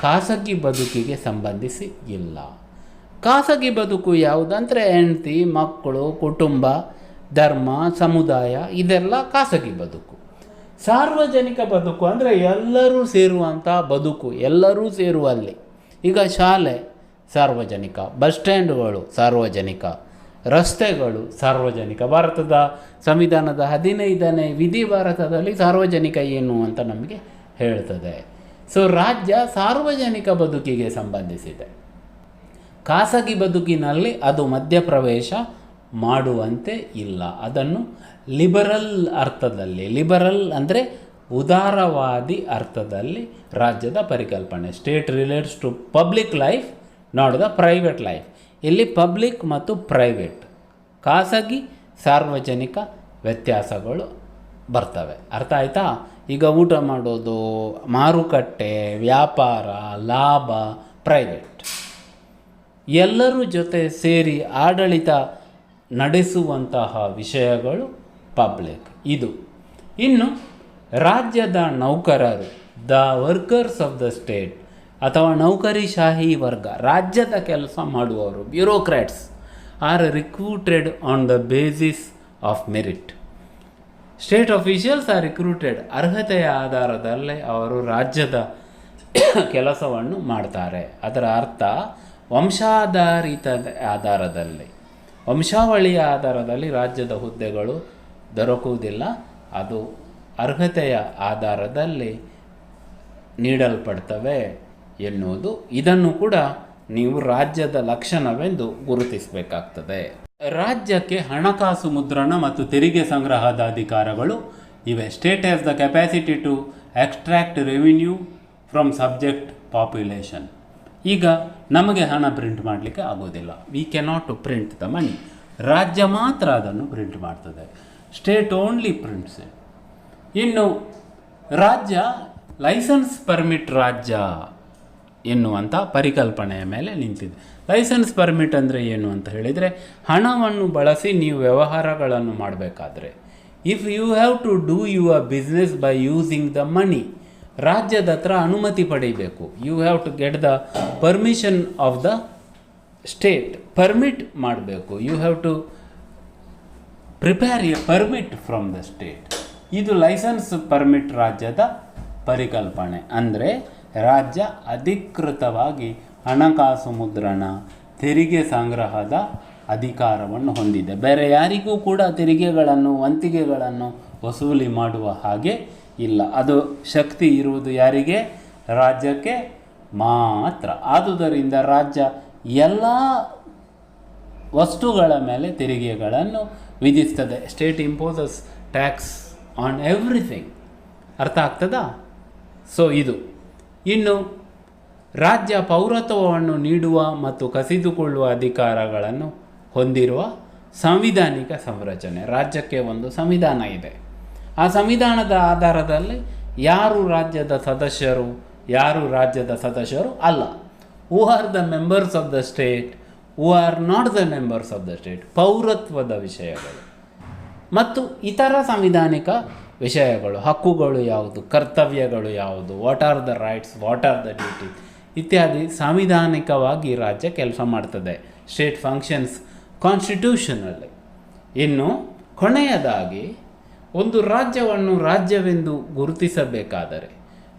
ಖಾಸಗಿ ಬದುಕಿಗೆ ಸಂಬಂಧಿಸಿ ಇಲ್ಲ. ಖಾಸಗಿ ಬದುಕು ಯಾವುದಂದರೆ ಹೆಂಡತಿ, ಮಕ್ಕಳು, ಕುಟುಂಬ, ಧರ್ಮ, ಸಮುದಾಯ, ಇದೆಲ್ಲ ಖಾಸಗಿ ಬದುಕು. ಸಾರ್ವಜನಿಕ ಬದುಕು ಅಂದರೆ ಎಲ್ಲರೂ ಸೇರುವಂಥ ಬದುಕು, ಎಲ್ಲರೂ ಸೇರುವಲ್ಲಿ. ಈಗ ಶಾಲೆ ಸಾರ್ವಜನಿಕ, ಬಸ್ ಸ್ಟ್ಯಾಂಡುಗಳು ಸಾರ್ವಜನಿಕ, ರಸ್ತೆಗಳು ಸಾರ್ವಜನಿಕ. ಭಾರತದ ಸಂವಿಧಾನದ 15ನೇ ವಿಧಿ ಭಾರತದಲ್ಲಿ ಸಾರ್ವಜನಿಕ ಏನು ಅಂತ ನಮಗೆ ಹೇಳ್ತದೆ. ಸೊ ರಾಜ್ಯ ಸಾರ್ವಜನಿಕ ಬದುಕಿಗೆ ಸಂಬಂಧಿಸಿದೆ. ಖಾಸಗಿ ಬದುಕಿನಲ್ಲಿ ಅದು ಮಧ್ಯಪ್ರವೇಶ ಮಾಡುವಂತೆ ಇಲ್ಲ. ಅದನ್ನು ಲಿಬರಲ್ ಅರ್ಥದಲ್ಲಿ, ಲಿಬರಲ್ ಅಂದರೆ ಉದಾರವಾದಿ ಅರ್ಥದಲ್ಲಿ ರಾಜ್ಯದ ಪರಿಕಲ್ಪನೆ. State relates to public life, not the private life. ಇಲ್ಲಿ ಪಬ್ಲಿಕ್ ಮತ್ತು ಪ್ರೈವೇಟ್, ಖಾಸಗಿ ಸಾರ್ವಜನಿಕ ವ್ಯತ್ಯಾಸಗಳು ಬರ್ತವೆ. ಅರ್ಥ ಆಯ್ತಾ? ಈಗ ಊಟ ಮಾಡೋದು, ಮಾರುಕಟ್ಟೆ, ವ್ಯಾಪಾರ, ಲಾಭ ಪ್ರೈವೇಟ್. ಎಲ್ಲರೂ ಜೊತೆ ಸೇರಿ ಆಡಳಿತ ನಡೆಸುವಂತಹ ವಿಷಯಗಳು ಪಬ್ಲಿಕ್. ಇದು. ಇನ್ನು ರಾಜ್ಯದ ನೌಕರರು, the workers of the state ಅಥವಾ ನೌಕರಿಶಾಹಿ ವರ್ಗ, ರಾಜ್ಯದ ಕೆಲಸ ಮಾಡುವವರು, bureaucrats are recruited on the basis of merit. State officials are recruited. ಅರ್ಹತೆಯ ಆಧಾರದಲ್ಲೇ ಅವರು ರಾಜ್ಯದ ಕೆಲಸವನ್ನು ಮಾಡ್ತಾರೆ. ಅದರ ಅರ್ಥ ವಂಶಾಧಾರಿತ ಆಧಾರದಲ್ಲಿ, ವಂಶಾವಳಿಯ ಆಧಾರದಲ್ಲಿ ರಾಜ್ಯದ ಹುದ್ದೆಗಳು ದೊರಕುವುದಿಲ್ಲ. ಅದು ಅರ್ಹತೆಯ ಆಧಾರದಲ್ಲಿ ನೀಡಲ್ಪಡ್ತವೆ ಎನ್ನುವುದು. ಇದನ್ನು ಕೂಡ ನೀವು ರಾಜ್ಯದ ಲಕ್ಷಣವೆಂದು ಗುರುತಿಸಬೇಕಾಗ್ತದೆ. ರಾಜ್ಯಕ್ಕೆ ಹಣಕಾಸು ಮುದ್ರಣ ಮತ್ತು ತೆರಿಗೆ ಸಂಗ್ರಹದ ಅಧಿಕಾರಗಳು ಇವೆ. State has the capacity to extract revenue from subject population. ಈಗ ನಮಗೆ ಹಣ ಪ್ರಿಂಟ್ ಮಾಡಲಿಕ್ಕೆ ಆಗೋದಿಲ್ಲ. We cannot print the money. ರಾಜ್ಯ ಮಾತ್ರ ಅದನ್ನು ಪ್ರಿಂಟ್ ಮಾಡ್ತದೆ. State only prints it. ಇನ್ನು ರಾಜ್ಯ ಲೈಸೆನ್ಸ್ ಪರ್ಮಿಟ್ ರಾಜ್ಯ ಎನ್ನುವಂಥ ಪರಿಕಲ್ಪನೆಯ ಮೇಲೆ ನಿಂತಿದೆ. ಲೈಸೆನ್ಸ್ ಪರ್ಮಿಟ್ ಅಂದರೆ ಏನು ಅಂತ ಹೇಳಿದರೆ, ಹಣವನ್ನು ಬಳಸಿ ನೀವು ವ್ಯವಹಾರಗಳನ್ನು ಮಾಡಬೇಕಾದ್ರೆ, if you have to do your business by using the money, ರಾಜ್ಯದ ಹತ್ರ ಅನುಮತಿ ಪಡೆಯಬೇಕು. You have to get the permission of the state. Permit ಮಾಡಬೇಕು. You have to prepare a permit from the state. ಇದು ಲೈಸೆನ್ಸ್ ಪರ್ಮಿಟ್ ರಾಜ್ಯದ ಪರಿಕಲ್ಪನೆ. ಅಂದರೆ ರಾಜ್ಯ ಅಧಿಕೃತವಾಗಿ ಹಣಕಾಸು ಮುದ್ರಣ, ತೆರಿಗೆ ಸಂಗ್ರಹದ ಅಧಿಕಾರವನ್ನು ಹೊಂದಿದೆ. ಬೇರೆ ಯಾರಿಗೂ ಕೂಡ ತೆರಿಗೆಗಳನ್ನು ವಂತಿಗೆಗಳನ್ನು ವಸೂಲಿ ಮಾಡುವ ಹಾಗೆ ಇಲ್ಲ. ಅದು ಶಕ್ತಿ ಇರುವುದು ಯಾರಿಗೆ? ರಾಜ್ಯಕ್ಕೆ ಮಾತ್ರ. ಆದುದರಿಂದ ರಾಜ್ಯ ಎಲ್ಲ ವಸ್ತುಗಳ ಮೇಲೆ ತೆರಿಗೆಗಳನ್ನು ವಿಧಿಸ್ತದೆ. State imposes tax on everything. ಅರ್ಥ ಆಗ್ತದಾ? ಸೊ ಇದು. ಇನ್ನು ರಾಜ್ಯ ಪೌರತ್ವವನ್ನು ನೀಡುವ ಮತ್ತು ಕಸಿದುಕೊಳ್ಳುವ ಅಧಿಕಾರಗಳನ್ನು ಹೊಂದಿರುವ ಸಾಂವಿಧಾನಿಕ ಸಂರಚನೆ. ರಾಜ್ಯಕ್ಕೆ ಒಂದು ಸಂವಿಧಾನ ಇದೆ. ಆ ಸಂವಿಧಾನದ ಆಧಾರದಲ್ಲಿ ಯಾರು ರಾಜ್ಯದ ಸದಸ್ಯರು, ಯಾರು ರಾಜ್ಯದ ಸದಸ್ಯರು ಅಲ್ಲ, who are the members of the state, who are not the members of the state, ಪೌರತ್ವದ ವಿಷಯಗಳು ಮತ್ತು ಇತರ ಸಂವಿಧಾನಿಕ ವಿಷಯಗಳು, ಹಕ್ಕುಗಳು ಯಾವುದು, ಕರ್ತವ್ಯಗಳು ಯಾವುದು, what are the rights, what are the duty ಇತ್ಯಾದಿ ಸಾಂವಿಧಾನಿಕವಾಗಿ ರಾಜ್ಯ ಕೆಲಸ ಮಾಡ್ತದೆ. State functions constitutionally. ಇನ್ನು ಕೊನೆಯದಾಗಿ ಒಂದು ರಾಜ್ಯವನ್ನು ರಾಜ್ಯವೆಂದು ಗುರುತಿಸಬೇಕಾದರೆ,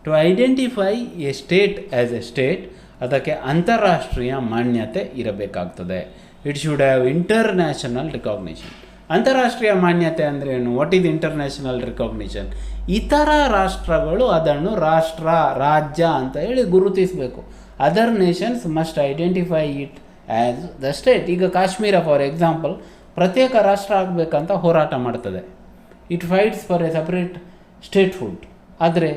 to identify a state as a state, ಅದಕ್ಕೆ ಅಂತಾರಾಷ್ಟ್ರೀಯ ಮಾನ್ಯತೆ ಇರಬೇಕಾಗ್ತದೆ. It should have international recognition. ಅಂತಾರಾಷ್ಟ್ರೀಯ ಮಾನ್ಯತೆ ಅಂದರೆ ಏನು? What is international recognition? ಇತರ ರಾಷ್ಟ್ರಗಳು ಅದನ್ನು ರಾಷ್ಟ್ರ, ರಾಜ್ಯ ಅಂತ ಹೇಳಿ ಗುರುತಿಸಬೇಕು. Other nations must identify it as the state. ಈಗ ಕಾಶ್ಮೀರ ಫಾರ್ ಎಕ್ಸಾಂಪಲ್ ಪ್ರತ್ಯೇಕ ರಾಷ್ಟ್ರ ಆಗಬೇಕಂತ ಹೋರಾಟ ಮಾಡ್ತದೆ. It fights for a separate statehood. ಆದರೆ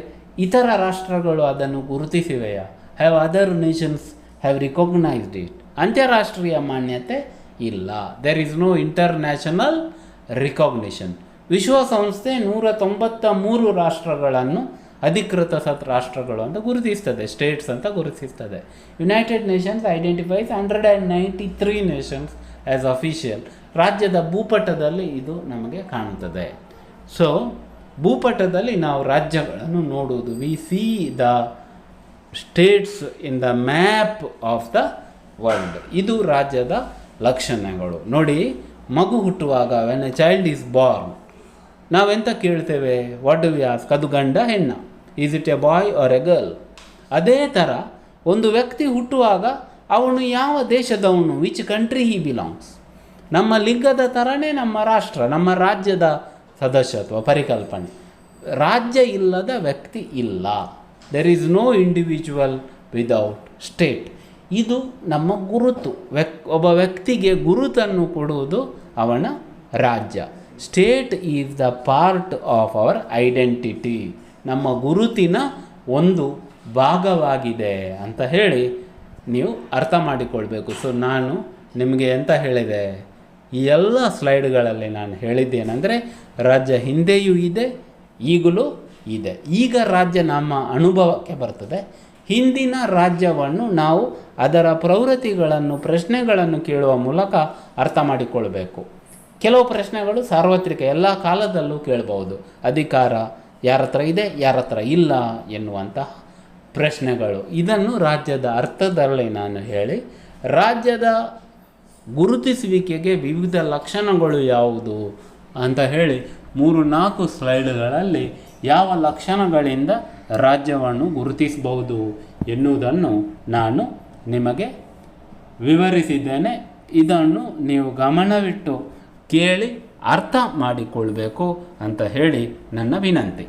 ಇತರ ರಾಷ್ಟ್ರಗಳು ಅದನ್ನು ಗುರುತಿಸಿವೆಯಾ? Have other nations have recognised it? ಅಂತಾರಾಷ್ಟ್ರೀಯ ಮಾನ್ಯತೆ ಇಲ್ಲ. There is no international recognition. ವಿಶ್ವಸಂಸ್ಥೆ 193 ರಾಷ್ಟ್ರಗಳನ್ನು ಅಧಿಕೃತ ರಾಷ್ಟ್ರಗಳು ಅಂತ ಗುರುತಿಸ್ತದೆ, ಸ್ಟೇಟ್ಸ್ ಅಂತ ಗುರುತಿಸ್ತದೆ. United Nations identifies 193 Nations as official. ರಾಜ್ಯದ ಭೂಪಟದಲ್ಲಿ ಇದು ನಮಗೆ ಕಾಣುತ್ತದೆ. ಸೊ ಭೂಪಟದಲ್ಲಿ ನಾವು ರಾಜ್ಯಗಳನ್ನು ನೋಡುವುದು. We see the states in the map of the world. ಇದು ರಾಜ್ಯದ ಲಕ್ಷಣಗಳು. ನೋಡಿ, ಮಗು ಹುಟ್ಟುವಾಗ when a child is born, ನಾವೆಂತ ಕೇಳ್ತೇವೆ? What do we ask? ಅದು ಗಂಡ ಹೆಣ್ಣ? Is it a boy or a girl? ಅದೇ ಥರ ಒಂದು ವ್ಯಕ್ತಿ ಹುಟ್ಟುವಾಗ ಅವನು ಯಾವ ದೇಶದವನು, ವಿಚ್ ಕಂಟ್ರಿ ಹಿ ಬಿಲಾಂಗ್ಸ್. ನಮ್ಮ ಲಿಂಗದ ಥರನೇ ನಮ್ಮ ರಾಷ್ಟ್ರ, ನಮ್ಮ ರಾಜ್ಯದ ಸದಸ್ಯತ್ವ ಪರಿಕಲ್ಪನೆ. ರಾಜ್ಯ ಇಲ್ಲದ ವ್ಯಕ್ತಿ ಇಲ್ಲ. There is no individual without state. ಇದು ನಮ್ಮ ಗುರುತು. ಒಬ್ಬ ವ್ಯಕ್ತಿಗೆ ಗುರುತನ್ನು ಕೊಡುವುದು ಅವನ ರಾಜ್ಯ. State is the part of our identity. ನಮ್ಮ ಗುರುತಿನ ಒಂದು ಭಾಗವಾಗಿದೆ ಅಂತ ಹೇಳಿ ನೀವು ಅರ್ಥ ಮಾಡಿಕೊಳ್ಬೇಕು. ಸೊ ನಾನು ನಿಮಗೆ ಎಂತ ಹೇಳಿದೆ, ಈ ಎಲ್ಲ ಸ್ಲೈಡ್ಗಳಲ್ಲಿ ನಾನು ಹೇಳಿದ್ದೇನೆಂದರೆ ರಾಜ್ಯ ಹಿಂದೆಯೂ ಇದೆ, ಈಗಲೂ ಇದೆ. ಈಗ ರಾಜ್ಯ ನಮ್ಮ ಅನುಭವಕ್ಕೆ ಬರ್ತದೆ. ಹಿಂದಿನ ರಾಜ್ಯವನ್ನು ನಾವು ಅದರ ಪ್ರವೃತ್ತಿಗಳನ್ನು, ಪ್ರಶ್ನೆಗಳನ್ನು ಕೇಳುವ ಮೂಲಕ ಅರ್ಥ ಮಾಡಿಕೊಳ್ಬೇಕು. ಕೆಲವು ಪ್ರಶ್ನೆಗಳು ಸಾರ್ವತ್ರಿಕ, ಎಲ್ಲ ಕಾಲದಲ್ಲೂ ಕೇಳಬಹುದು. ಅಧಿಕಾರ ಯಾರ ಹತ್ರ ಇದೆ, ಯಾರ ಹತ್ರ ಇಲ್ಲ ಎನ್ನುವಂತಹ ಪ್ರಶ್ನೆಗಳು. ಇದನ್ನು ರಾಜ್ಯದ ಅರ್ಥದಲ್ಲಿ ನಾನು ಹೇಳಿ, ರಾಜ್ಯದ ಗುರುತಿಸುವಿಕೆಗೆ ವಿವಿಧ ಲಕ್ಷಣಗಳು ಯಾವುದು ಅಂತ ಹೇಳಿ 3-4 ಸ್ಲೈಡ್ಗಳಲ್ಲಿ ಯಾವ ಲಕ್ಷಣಗಳಿಂದ ರಾಜ್ಯವನ್ನು ಗುರುತಿಸಬಹುದು ಎನ್ನುವುದನ್ನು ನಾನು ನಿಮಗೆ ವಿವರಿಸಿದ್ದೇನೆ. ಇದನ್ನು ನೀವು ಗಮನವಿಟ್ಟು ಕೇಳಿ ಅರ್ಥ ಮಾಡಿಕೊಳ್ಬೇಕು ಅಂತ ಹೇಳಿ ನನ್ನ ವಿನಂತಿ.